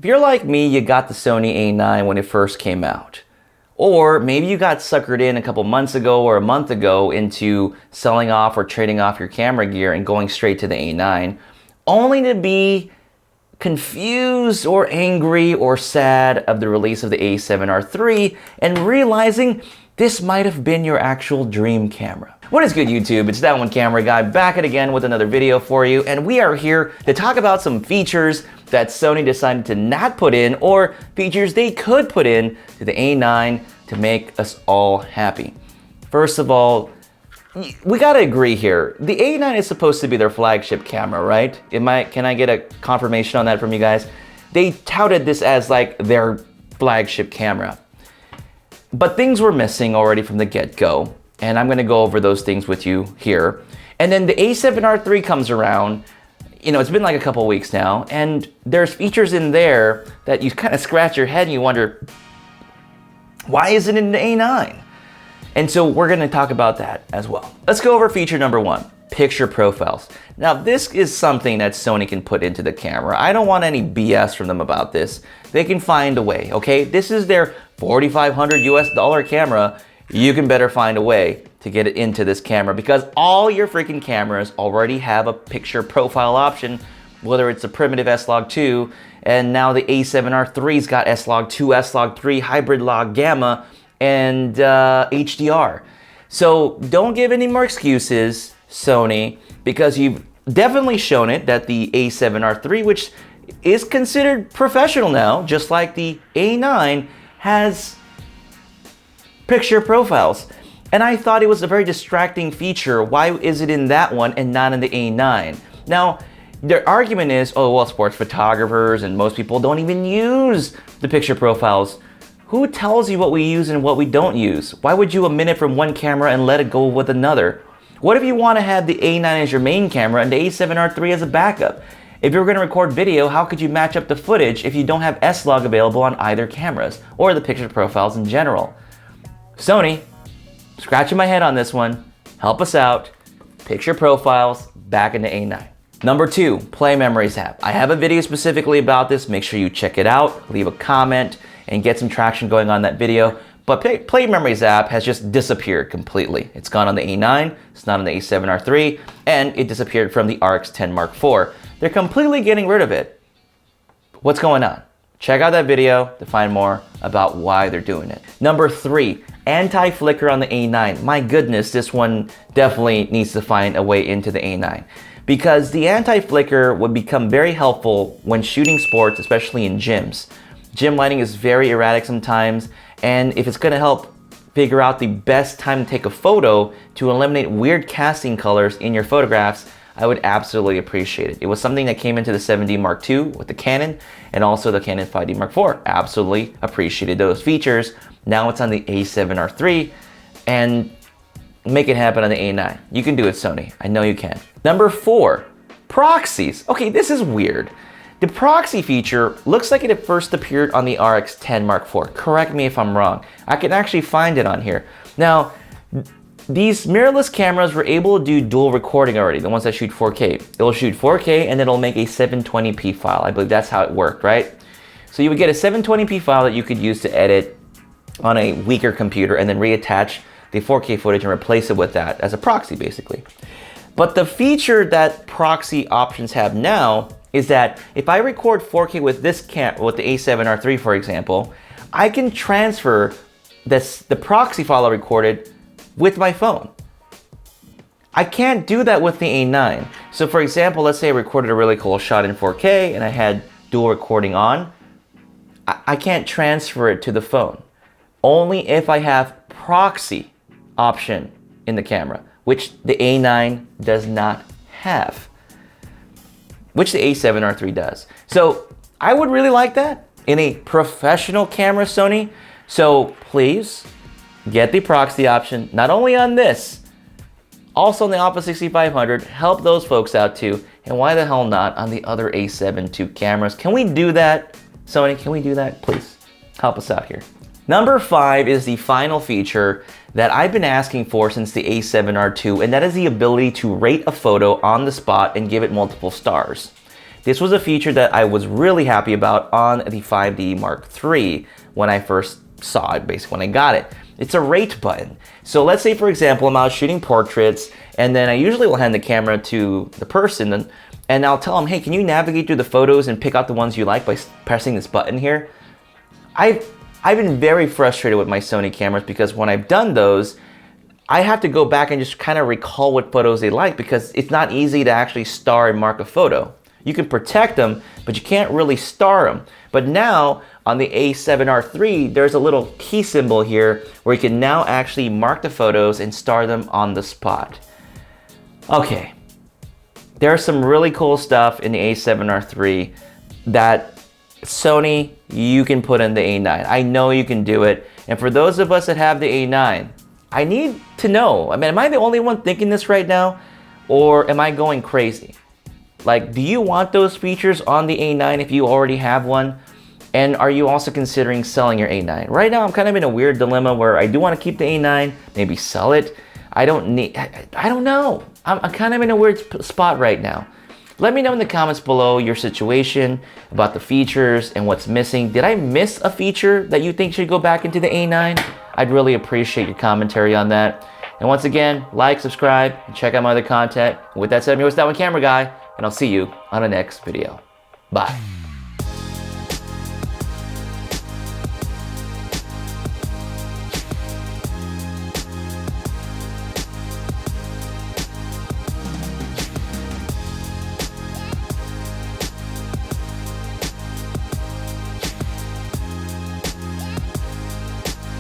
If you're like me, you got the Sony a9 when it first came out. Or maybe you got suckered in a couple months ago or a month ago into selling off or trading off your camera gear and going straight to the a9, only to be confused or angry or sad of the release of the a7R III and realizing this might have been your actual dream camera. What is good, YouTube? It's That One Camera Guy back at again with another video for you, and we are here to talk about some features that Sony decided to not put in, or features they could put in to the a9 to make us all happy. First of all, we gotta agree here. The a9 is supposed to be their flagship camera, right? Can I get a confirmation on that from you guys? They touted this as like their flagship camera. But things were missing already from the get-go, and I'm gonna go over those things with you here. And then the a7R III comes around. You know, it's been like a couple weeks now, and there's features in there that you kind of scratch your head and you wonder, why isn't it in the a9? And so we're gonna talk about that as well. Let's go over feature number one, picture profiles. Now this is something that Sony can put into the camera. I don't want any BS from them about this. They can find a way, okay? This is their $4,500 US camera. You can better find a way to get it into this camera because all your freaking cameras already have a picture profile option, whether it's a primitive S-Log2, and now the a7R III's got S-Log2, S-Log3, hybrid log gamma, and HDR. So don't give any more excuses, Sony, because you've definitely shown it that the a7R III, which is considered professional now, just like the a9, has picture profiles. And I thought it was a very distracting feature. Why is it in that one and not in the a9? Now, their argument is, oh, well, sports photographers and most people don't even use the picture profiles. Who tells you what we use and what we don't use? Why would you omit it from one camera and let it go with another? What if you want to have the a9 as your main camera and the a7R III as a backup? If you're going to record video, how could you match up the footage if you don't have S-Log available on either cameras or the picture profiles in general? Sony, scratching my head on this one. Help us out. Picture profiles back in the a9. Number two, Play Memories app. I have a video specifically about this. Make sure you check it out, leave a comment, and get some traction going on that video. But Play Memories app has just disappeared completely. It's gone on the a9, it's not on the a7R III, and it disappeared from the RX 10 Mark IV. They're completely getting rid of it. What's going on? Check out that video to find more about why they're doing it. Number three, anti-flicker on the a9. My goodness, this one definitely needs to find a way into the a9. Because the anti-flicker would become very helpful when shooting sports, especially in gyms. Gym lighting is very erratic sometimes, and if it's gonna help figure out the best time to take a photo to eliminate weird casting colors in your photographs, I would absolutely appreciate it. It was something that came into the 7D Mark II with the Canon and also the Canon 5D Mark IV. Absolutely appreciated those features. Now it's on the a7R III, and make it happen on the a9. You can do it, Sony. I know you can. Number four, proxies. Okay, this is weird. The proxy feature looks like it first appeared on the RX 10 Mark IV. Correct me if I'm wrong. I can actually find it on here. Now, these mirrorless cameras were able to do dual recording already, the ones that shoot 4K. It'll shoot 4K and it'll make a 720p file. I believe that's how it worked, right? So you would get a 720p file that you could use to edit on a weaker computer and then reattach the 4K footage and replace it with that as a proxy, basically. But the feature that proxy options have now is that if I record 4K with this with the a7R III, for example, I can transfer the proxy file I recorded with my phone. I can't do that with the a9. So for example, let's say I recorded a really cool shot in 4K and I had dual recording on. I can't transfer it to the phone. Only if I have proxy option in the camera, which the a9 does not have, which the a7R III does. So I would really like that in a professional camera, Sony. So please get the proxy option, not only on this, also on the Alpha 6500, help those folks out too. And why the hell not on the other a7 II cameras? Can we do that, Sony? Can we do that? Please help us out here. Number five is the final feature that I've been asking for since the a7R II, and that is the ability to rate a photo on the spot and give it multiple stars. This was a feature that I was really happy about on the 5D Mark III when I first saw it, basically when I got it. It's a rate button. So let's say, for example, I'm out shooting portraits, and then I usually will hand the camera to the person, and I'll tell them, hey, can you navigate through the photos and pick out the ones you like by pressing this button here? I've been very frustrated with my Sony cameras because when I've done those, I have to go back and just kind of recall what photos they like because it's not easy to actually star and mark a photo. You can protect them, but you can't really star them. But now on the A7RIII, there's a little key symbol here where you can now actually mark the photos and star them on the spot. Okay, there's some really cool stuff in the A7RIII that Sony, you can put in the A9. I know you can do it. And for those of us that have the A9, I need to know, I mean, am I the only one thinking this right now? Or am I going crazy? Like, do you want those features on the A9 if you already have one? And are you also considering selling your A9? Right now, I'm kind of in a weird dilemma where I do want to keep the A9, maybe sell it. I don't know. I'm kind of in a weird spot right now. Let me know in the comments below your situation about the features and what's missing. Did I miss a feature that you think should go back into the A9? I'd really appreciate your commentary on that. And once again, like, subscribe, and check out my other content. With that said, I'm your host, that one camera guy, and I'll see you on the next video. Bye.